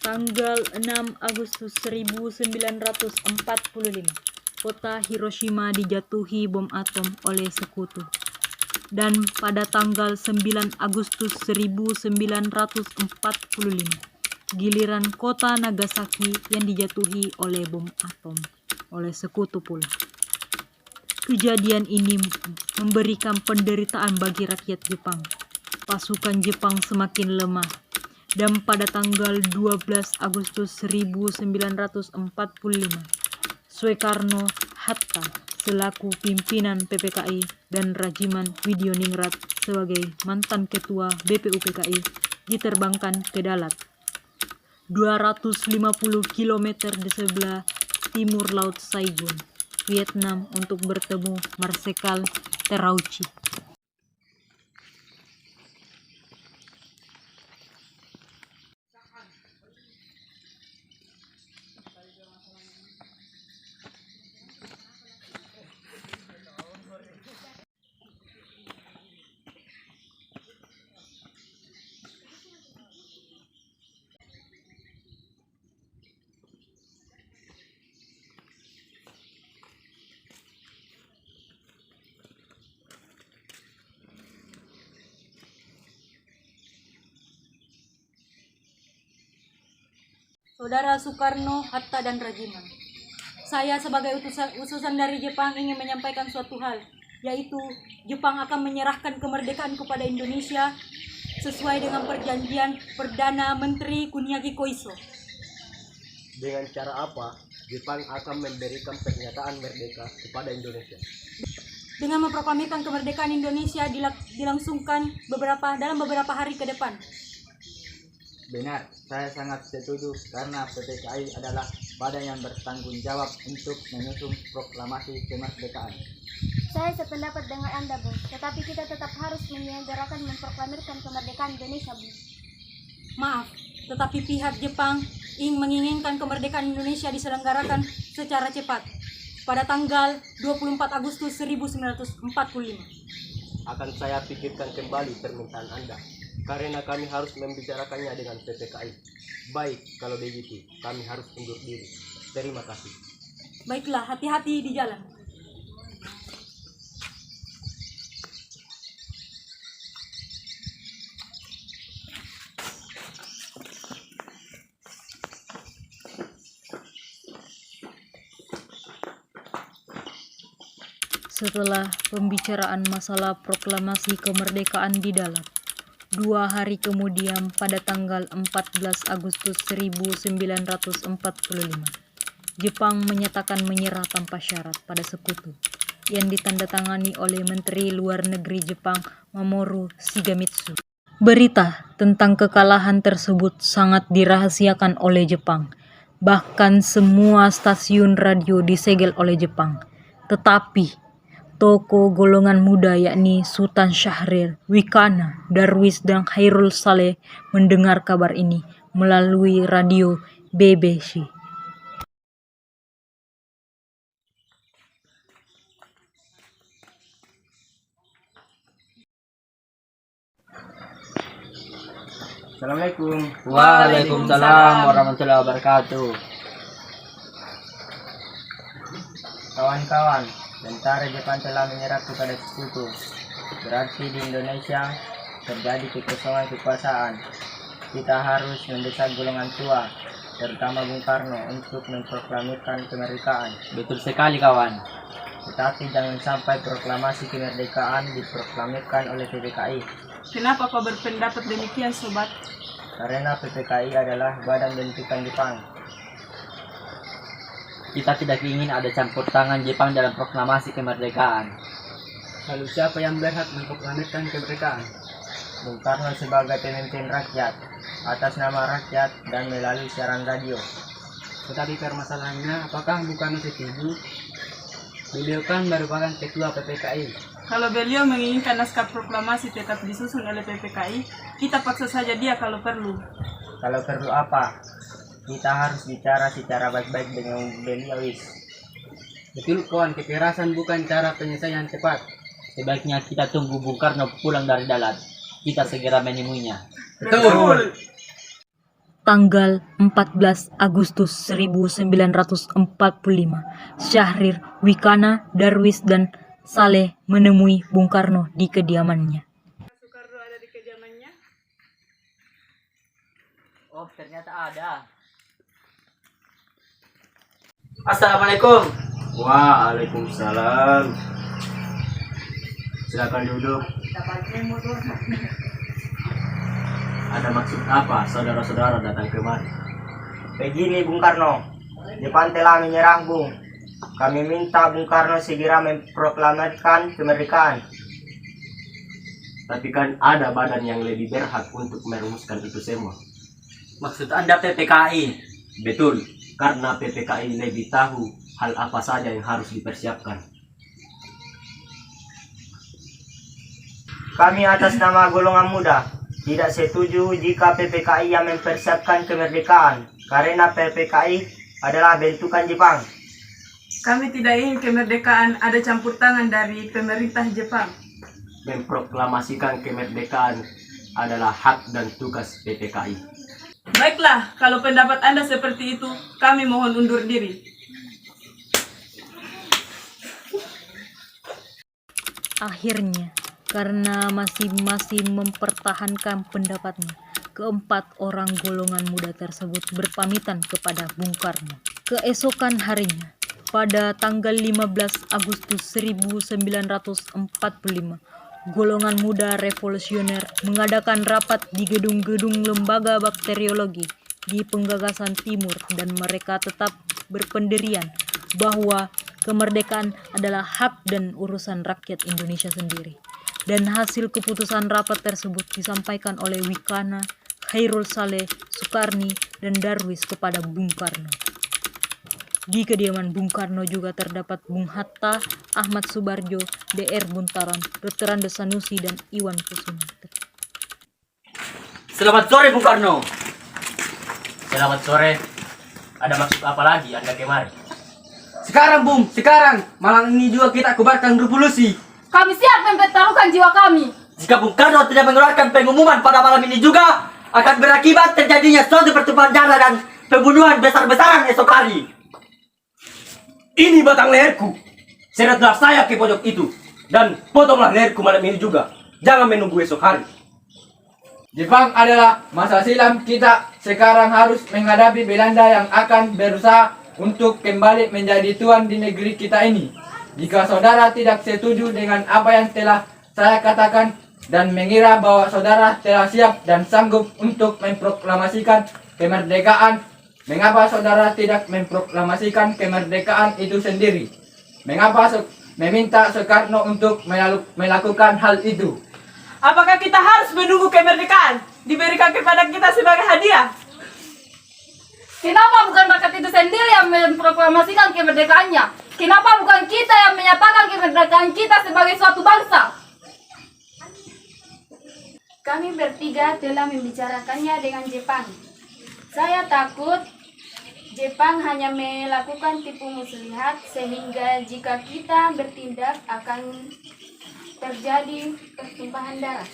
Tanggal 6 Agustus 1945, kota Hiroshima dijatuhi bom atom oleh sekutu. Dan pada tanggal 9 Agustus 1945, giliran kota Nagasaki yang dijatuhi oleh bom atom oleh sekutu pula. Kejadian ini memberikan penderitaan bagi rakyat Jepang. Pasukan Jepang semakin lemah. Dan pada tanggal 12 Agustus 1945, Soekarno Hatta selaku pimpinan PPKI dan Rajiman Widyoningrat sebagai mantan ketua BPUPKI diterbangkan ke Dalat, 250 km di sebelah timur Laut Saigon, Vietnam, untuk bertemu Marsekal Terauchi. Saudara Soekarno, Hatta, dan Rajiman, saya sebagai utusan dari Jepang ingin menyampaikan suatu hal, yaitu Jepang akan menyerahkan kemerdekaan kepada Indonesia sesuai dengan perjanjian Perdana Menteri Kuniaki Koiso. Dengan cara apa Jepang akan memberikan pernyataan merdeka kepada Indonesia? Dengan memproklamirkan kemerdekaan Indonesia dilangsungkan dalam beberapa hari ke depan. Benar, saya sangat setuju karena PPKI adalah badan yang bertanggung jawab untuk menyusun proklamasi kemerdekaan. Saya sependapat dengan Anda, Bu. Tetapi kita tetap harus menyelenggarakan memproklamirkan kemerdekaan Indonesia, Bu. Maaf, tetapi pihak Jepang menginginkan kemerdekaan Indonesia diselenggarakan secara cepat pada tanggal 24 Agustus 1945. Akan saya pikirkan kembali permintaan Anda, karena kami harus membicarakannya dengan PPKI. Baik, kalau begitu, kami harus undur diri. Terima kasih. Baiklah, hati-hati di jalan. Setelah pembicaraan masalah proklamasi kemerdekaan di Dalat, 2 hari kemudian pada tanggal 14 Agustus 1945, Jepang menyatakan menyerah tanpa syarat pada sekutu yang ditandatangani oleh Menteri Luar Negeri Jepang Mamoru Shigemitsu. Berita tentang kekalahan tersebut sangat dirahasiakan oleh Jepang. Bahkan semua stasiun radio disegel oleh Jepang. Tetapi tokoh golongan muda yakni Sultan Syahrir, Wikana, Darwis, dan Khairul Saleh mendengar kabar ini melalui radio BBC. Assalamualaikum. Waalaikumsalam warahmatullahi wabarakatuh. Kawan-kawan, tentara Jepang telah menyerah kepada sekutu. Berarti di Indonesia terjadi kekosongan kekuasaan. Kita harus mendesak golongan tua, terutama Bung Karno, untuk memproklamirkan kemerdekaan. Betul sekali kawan. Tetapi jangan sampai proklamasi kemerdekaan diproklamirkan oleh PPKI. Kenapa kau berpendapat demikian, Sobat? Karena PPKI adalah badan bentukan Jepang. Kita tidak ingin ada campur tangan Jepang dalam proklamasi kemerdekaan. Lalu siapa yang berhak memproklamirkan kemerdekaan? Bung Karno sebagai pemimpin rakyat, atas nama rakyat dan melalui siaran radio. Tetapi permasalahannya, apakah Bung Karno setuju? Beliau kan merupakan ketua PPKI. Kalau beliau menginginkan naskah proklamasi tetap disusun oleh PPKI, kita paksa saja dia kalau perlu. Kalau perlu apa? Kita harus bicara secara baik-baik dengan beliau. Betul kawan, kekerasan bukan cara penyelesaian cepat. Sebaiknya kita tunggu Bung Karno pulang dari Dalat. Kita segera menemuinya. Betul. tanggal 14 Agustus 1945, Syahrir, Wikana, Darwis, dan Saleh menemui Bung Karno di kediamannya. Soekarno ada di kediamannya. Oh, ternyata ada. Assalamualaikum. Waalaikumsalam. Silakan duduk. Ada maksud apa saudara-saudara datang kemari? Begini Bung Karno, Jepang telah menyerang Bung. Kami minta Bung Karno segera memproklamirkan kemerdekaan. Tapi kan ada badan yang lebih berhak untuk merumuskan itu semua. Maksud Anda PPKI? Betul, karena PPKI lebih tahu hal apa saja yang harus dipersiapkan. Kami atas nama golongan muda tidak setuju jika PPKI yang mempersiapkan kemerdekaan, karena PPKI adalah bentukan Jepang. Kami tidak ingin kemerdekaan ada campur tangan dari pemerintah Jepang. Memproklamasikan kemerdekaan adalah hak dan tugas PPKI. Baiklah, kalau pendapat Anda seperti itu, kami mohon undur diri. Akhirnya, karena masing-masing mempertahankan pendapatnya, keempat orang golongan muda tersebut berpamitan kepada Bung Karno. Keesokan harinya, pada tanggal 15 Agustus 1945, golongan muda revolusioner mengadakan rapat di gedung-gedung lembaga bakteriologi di Penggagasan Timur, dan mereka tetap berpendirian bahwa kemerdekaan adalah hak dan urusan rakyat Indonesia sendiri. Dan hasil keputusan rapat tersebut disampaikan oleh Wikana, Khairul Saleh, Sukarni, dan Darwis kepada Bung Karno. Di kediaman Bung Karno juga terdapat Bung Hatta, Ahmad Subarjo, DR Buntaran, Dr. Andes Sanusi, dan Iwan Kusuma. Selamat sore Bung Karno. Selamat sore. Ada maksud apa lagi Anda kemari? Sekarang Bung, sekarang malam ini juga kita kubarkan revolusi. Kami siap mempertaruhkan jiwa kami. Jika Bung Karno tidak mengeluarkan pengumuman pada malam ini juga, akan berakibat terjadinya suatu pertumpahan darah dan pembunuhan besar-besaran esok hari. Ini batang leherku. Seretlah saya ke pojok itu dan potonglah leherku malam ini juga. Jangan menunggu esok hari. Jepang adalah masa silam kita. Sekarang harus menghadapi Belanda yang akan berusaha untuk kembali menjadi tuan di negeri kita ini. Jika saudara tidak setuju dengan apa yang telah saya katakan dan mengira bahwa saudara telah siap dan sanggup untuk memproklamasikan kemerdekaan, mengapa saudara tidak memproklamasikan kemerdekaan itu sendiri? Mengapa meminta Soekarno untuk melakukan hal itu? Apakah kita harus menunggu kemerdekaan diberikan kepada kita sebagai hadiah? Kenapa bukan rakyat itu sendiri yang memproklamasikan kemerdekaannya? Kenapa bukan kita yang menyatakan kemerdekaan kita sebagai suatu bangsa? Kami bertiga telah membicarakannya dengan Jepang. Saya takut Jepang hanya melakukan tipu muslihat, sehingga jika kita bertindak akan terjadi pertumpahan darah.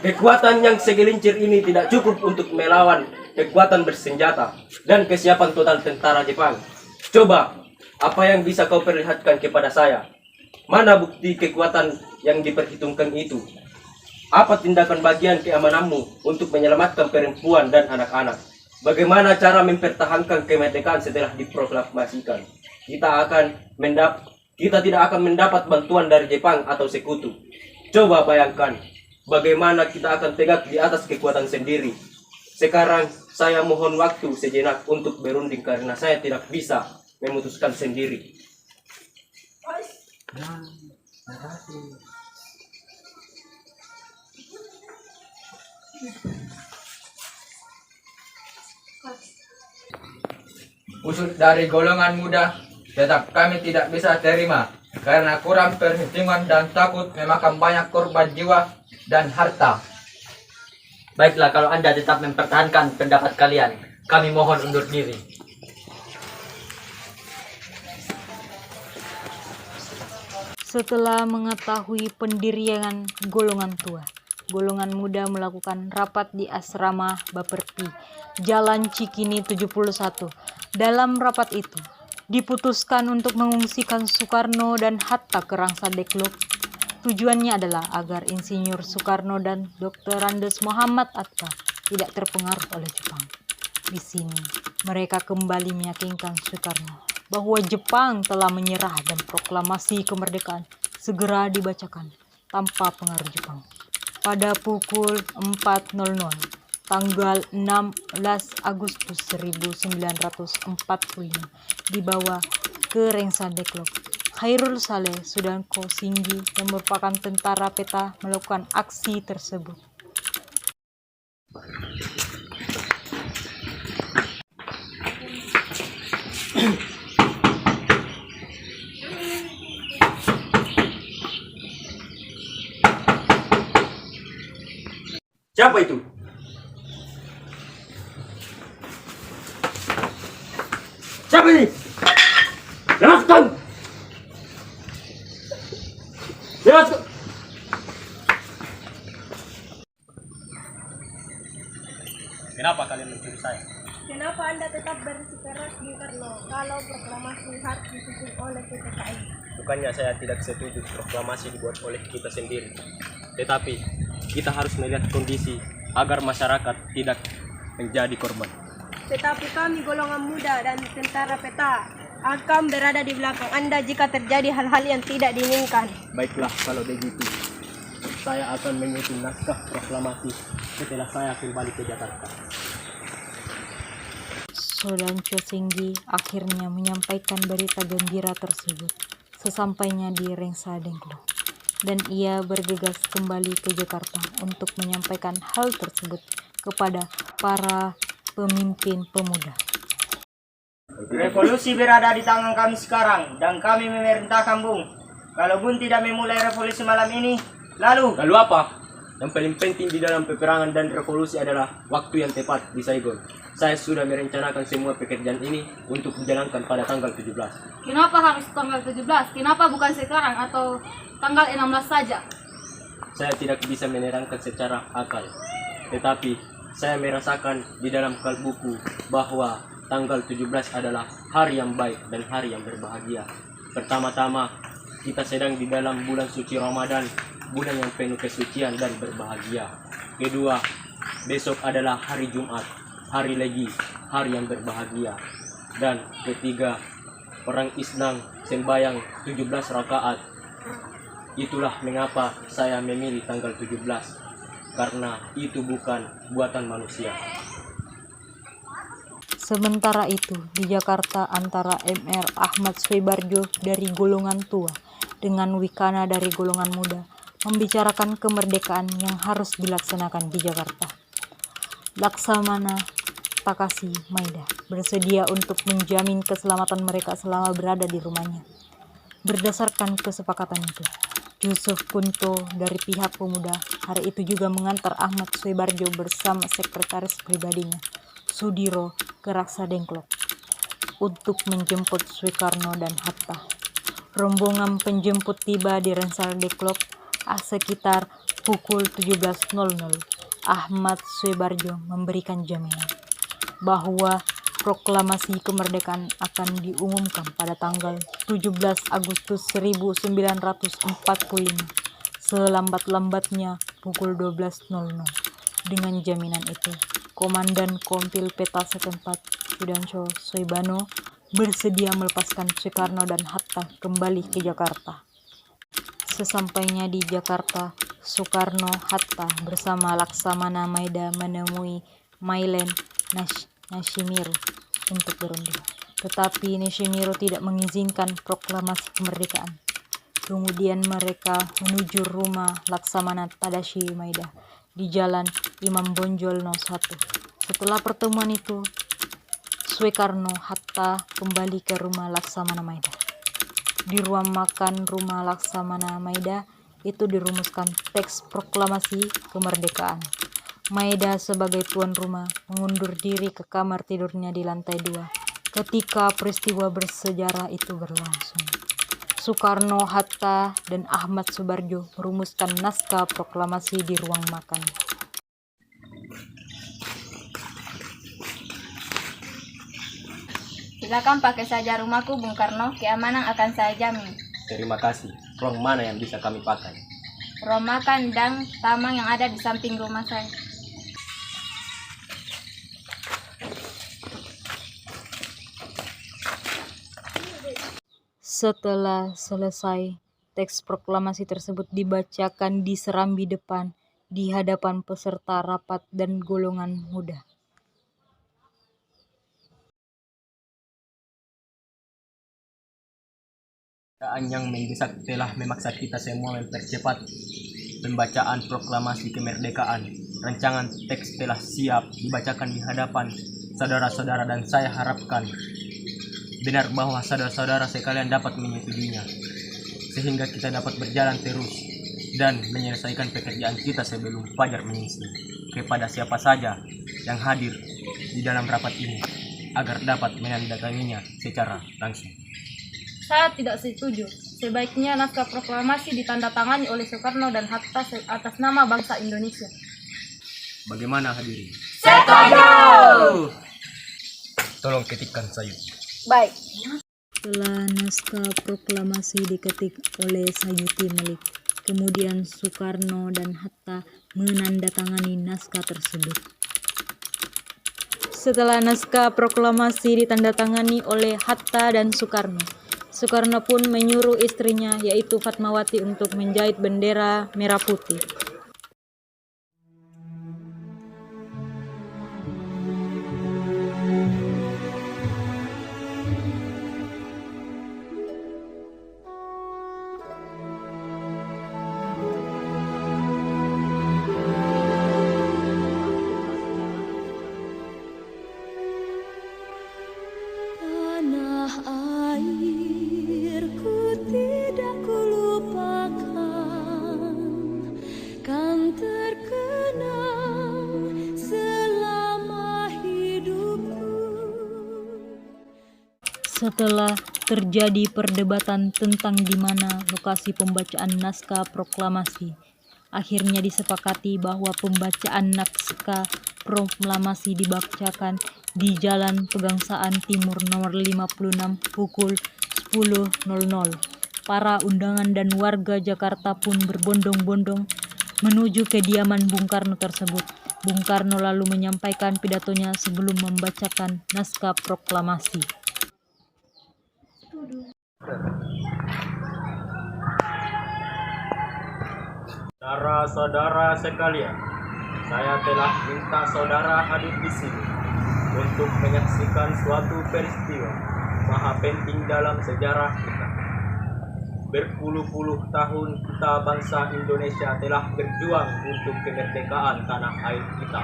Kekuatan yang segelincir ini tidak cukup untuk melawan kekuatan bersenjata dan kesiapan total tentara Jepang. Coba, apa yang bisa kau perlihatkan kepada saya? Mana bukti kekuatan yang diperhitungkan itu? Apa tindakan bagian keamananmu untuk menyelamatkan perempuan dan anak-anak? Bagaimana cara mempertahankan kemerdekaan setelah diproklamasikan? Kita tidak akan mendapat bantuan dari Jepang atau sekutu. Coba bayangkan, bagaimana kita akan tegak di atas kekuatan sendiri. Sekarang saya mohon waktu sejenak untuk berunding karena saya tidak bisa memutuskan sendiri. Usul dari golongan muda tetap kami tidak bisa terima karena kurang perhitungan dan takut memakan banyak korban jiwa dan harta. Baiklah, kalau Anda tetap mempertahankan pendapat kalian, kami mohon undur diri. Setelah mengetahui pendirian golongan tua, golongan muda melakukan rapat di asrama Baperti, Jalan Cikini 71. Dalam rapat itu, diputuskan untuk mengungsikan Soekarno dan Hatta ke Rangsa Deklok. Tujuannya adalah agar Insinyur Soekarno dan Dr. Andes Muhammad Atta tidak terpengaruh oleh Jepang. Di sini, mereka kembali meyakinkan Soekarno bahwa Jepang telah menyerah dan proklamasi kemerdekaan segera dibacakan tanpa pengaruh Jepang. Pada pukul 4.00, tanggal 16 Agustus 1945, dibawa ke Rangsa Deklok. Khairul Saleh Sudanko Singgi yang merupakan tentara peta melakukan aksi tersebut. Siapa itu? Siapa ini? Lepaskan! Lepaskan! Kenapa kalian mencuri saya? Kenapa Anda tetap bersikeras Bung Karno kalau proklamasi harus disusun oleh PPKI? Bukannya saya tidak setuju proklamasi dibuat oleh kita sendiri. Tetapi kita harus melihat kondisi agar masyarakat tidak menjadi korban. Tetapi kami golongan muda dan tentara peta akan berada di belakang Anda jika terjadi hal-hal yang tidak diinginkan. Baiklah kalau begitu. Saya akan menyusun naskah proklamasi setelah saya kembali ke Jakarta. Sudanko Singgi akhirnya menyampaikan berita gembira tersebut sesampainya di Rangsa Deklok, dan ia bergegas kembali ke Jakarta untuk menyampaikan hal tersebut kepada para pemimpin pemuda. Revolusi berada di tangan kami sekarang dan kami memerintahkan Bung. Kalau Bung tidak memulai revolusi malam ini, lalu apa? Yang paling penting di dalam peperangan dan revolusi adalah waktu yang tepat di Saigon. Saya sudah merencanakan semua pekerjaan ini untuk dijalankan pada tanggal 17. Kenapa harus tanggal 17? Kenapa bukan sekarang atau tanggal 16 saja? Saya tidak bisa menerangkan secara akal. Tetapi saya merasakan di dalam kalbuku bahwa tanggal 17 adalah hari yang baik dan hari yang berbahagia. Pertama-tama, kita sedang di dalam bulan suci Ramadan, bulan yang penuh kesucian dan berbahagia. Kedua, besok adalah hari Jumat, hari Legi, hari yang berbahagia. Dan ketiga, orang Islam sembahyang 17 rakaat. Itulah mengapa saya memilih tanggal 17, karena itu bukan buatan manusia. Sementara itu, di Jakarta antara Mr. Ahmad Soebarjo dari golongan tua dengan Wikana dari golongan muda membicarakan kemerdekaan yang harus dilaksanakan di Jakarta. Laksamana Takashi Maeda bersedia untuk menjamin keselamatan mereka selama berada di rumahnya. Berdasarkan kesepakatan itu, Yusuf Kunto dari pihak pemuda hari itu juga mengantar Ahmad Soebarjo bersama sekretaris pribadinya, Sudiro, ke Rangsa Deklok untuk menjemput Soekarno dan Hatta. Rombongan penjemput tiba di Rangsa Deklok sekitar pukul 17.00. Ahmad Soebarjo memberikan jaminan bahwa proklamasi kemerdekaan akan diumumkan pada tanggal 17 Agustus 1945 selambat-lambatnya pukul 12.00. Dengan jaminan itu, Komandan Kompil Peta setempat Sudanko Soebano bersedia melepaskan Soekarno dan Hatta kembali ke Jakarta. Sesampainya di Jakarta, Soekarno Hatta bersama Laksamana Maeda menemui Mailen Nishimuro untuk berunding. Tetapi Nishimuro tidak mengizinkan proklamasi kemerdekaan. Kemudian mereka menuju rumah Laksamana Tadashi Maeda di Jalan Imam Bonjol No. 1. Setelah pertemuan itu, Soekarno Hatta kembali ke rumah Laksamana Maeda. Di ruang makan rumah Laksamana Maeda itu dirumuskan teks proklamasi kemerdekaan. Maeda sebagai tuan rumah mengundur diri ke kamar tidurnya di lantai 2 ketika peristiwa bersejarah itu berlangsung. Soekarno, Hatta, dan Ahmad Subarjo merumuskan naskah proklamasi di ruang makan. Silakan pakai saja rumahku, Bung Karno. Keamanan akan saya jamin. Terima kasih. Ruang mana yang bisa kami pakai? Ruang makan dan taman yang ada di samping rumah saya. Setelah selesai, teks proklamasi tersebut dibacakan di serambi depan di hadapan peserta rapat dan golongan muda. Keadaan yang mendesak telah memaksa kita semua mempercepat pembacaan proklamasi kemerdekaan. Rancangan teks telah siap dibacakan di hadapan saudara-saudara dan saya harapkan benar bahwa saudara-saudara sekalian dapat menyetujuinya, sehingga kita dapat berjalan terus dan menyelesaikan pekerjaan kita sebelum fajar menyingsing. Kepada siapa saja yang hadir di dalam rapat ini agar dapat menandatanganinya secara langsung. Saya tidak setuju. Sebaiknya naskah proklamasi ditandatangani oleh Soekarno dan Hatta atas nama bangsa Indonesia. Bagaimana hadirin? Setuju! Tolong ketikkan sayup. Baik. Setelah naskah proklamasi diketik oleh Sayuti Malik, kemudian Soekarno dan Hatta menandatangani naskah tersebut. Setelah naskah proklamasi ditandatangani oleh Hatta dan Soekarno, Soekarno pun menyuruh istrinya yaitu Fatmawati untuk menjahit bendera merah putih. Setelah terjadi perdebatan tentang di mana lokasi pembacaan naskah proklamasi, akhirnya disepakati bahwa pembacaan naskah proklamasi dibacakan di Jalan Pegangsaan Timur nomor 56 pukul 10.00. Para undangan dan warga Jakarta pun berbondong-bondong menuju kediaman Bung Karno tersebut. Bung Karno lalu menyampaikan pidatonya sebelum membacakan naskah proklamasi. Saudara-saudara sekalian, saya telah minta saudara hadir di sini untuk menyaksikan suatu peristiwa maha penting dalam sejarah kita. Berpuluh-puluh tahun kita bangsa Indonesia telah berjuang untuk kemerdekaan tanah air kita.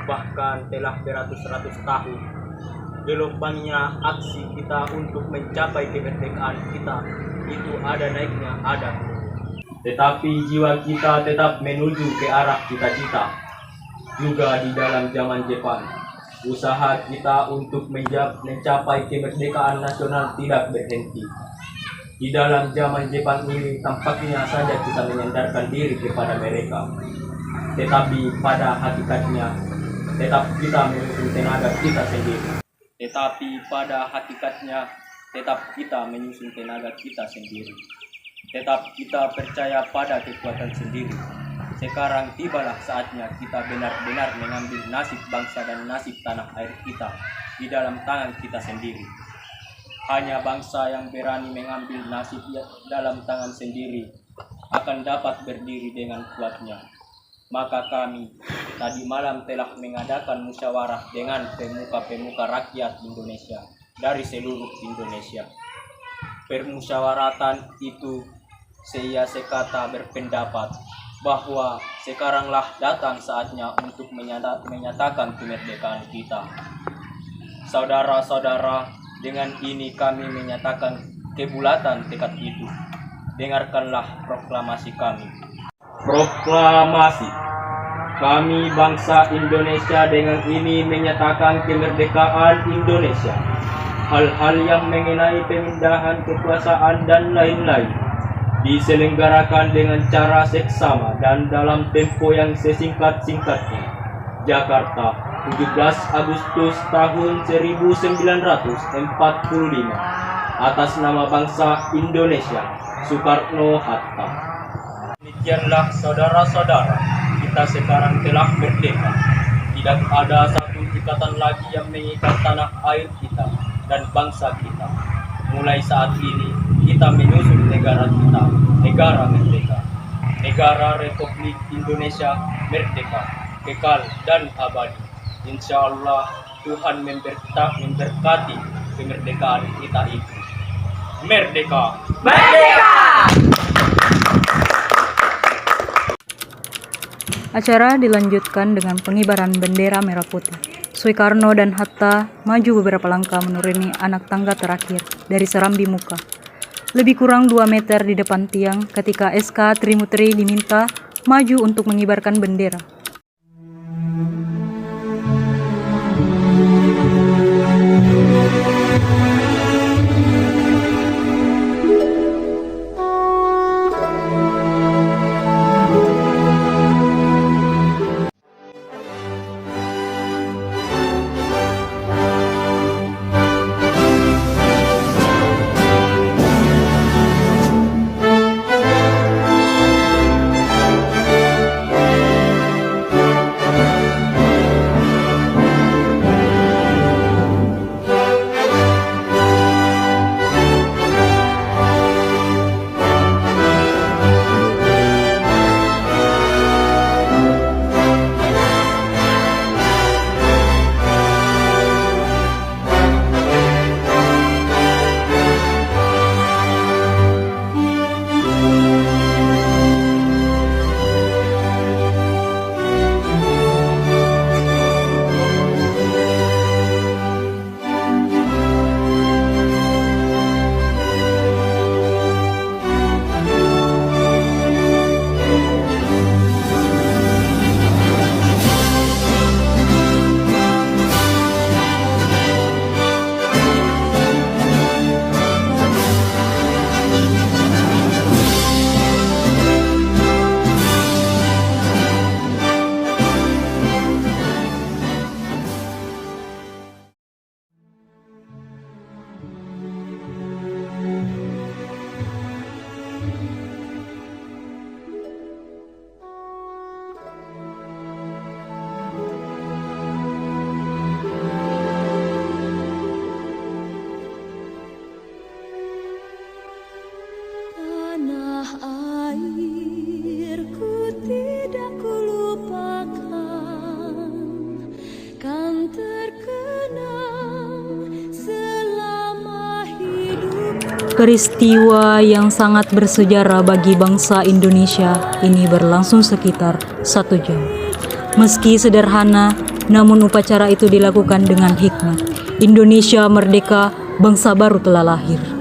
Bahkan telah beratus-ratus tahun gelombangnya aksi kita untuk mencapai kemerdekaan kita itu ada naiknya, ada. Tetapi jiwa kita tetap menuju ke arah cita-cita. Juga di dalam zaman Jepang, usaha kita untuk mencapai kemerdekaan nasional tidak berhenti. Di dalam zaman Jepang ini tampaknya saja kita menyandarkan diri kepada mereka. Tetapi pada hakikatnya tetap kita menyusun tenaga kita sendiri. Tetap kita percaya pada kekuatan sendiri. Sekarang tibalah saatnya kita benar-benar mengambil nasib bangsa dan nasib tanah air kita di dalam tangan kita sendiri. Hanya bangsa yang berani mengambil nasib dalam tangan sendiri akan dapat berdiri dengan kuatnya. Maka kami tadi malam telah mengadakan musyawarah dengan pemuka-pemuka rakyat Indonesia dari seluruh Indonesia. Permusyawaratan itu saya sekata berpendapat bahwa sekaranglah datang saatnya untuk menyatakan kemerdekaan kita. Saudara-saudara, dengan ini kami menyatakan kebulatan tekad itu. Dengarkanlah proklamasi kami. Proklamasi. Kami bangsa Indonesia dengan ini menyatakan kemerdekaan Indonesia. hal-hal yang mengenai pemindahan kekuasaan dan lain-lain diselenggarakan dengan cara seksama dan dalam tempo yang sesingkat-singkatnya. Jakarta, 17 Agustus tahun 1945, atas nama bangsa Indonesia, Soekarno-Hatta. Demikianlah saudara-saudara, kita sekarang telah merdeka. Tidak ada satu ikatan lagi yang mengikat tanah air kita dan bangsa kita. Mulai saat ini, kita menyusun negara kita, negara merdeka. Negara Republik Indonesia merdeka, kekal dan abadi. Insya Allah Tuhan memberkati kemerdekaan kita itu. Merdeka! Merdeka! Acara dilanjutkan dengan pengibaran bendera merah putih. Soekarno dan Hatta maju beberapa langkah menuruni anak tangga terakhir dari serambi muka. Lebih kurang 2 meter di depan tiang ketika SK Trimutri diminta maju untuk mengibarkan bendera. Peristiwa yang sangat bersejarah bagi bangsa Indonesia ini berlangsung sekitar 1 jam. Meski sederhana, namun upacara itu dilakukan dengan hikmat. Indonesia merdeka, bangsa baru telah lahir.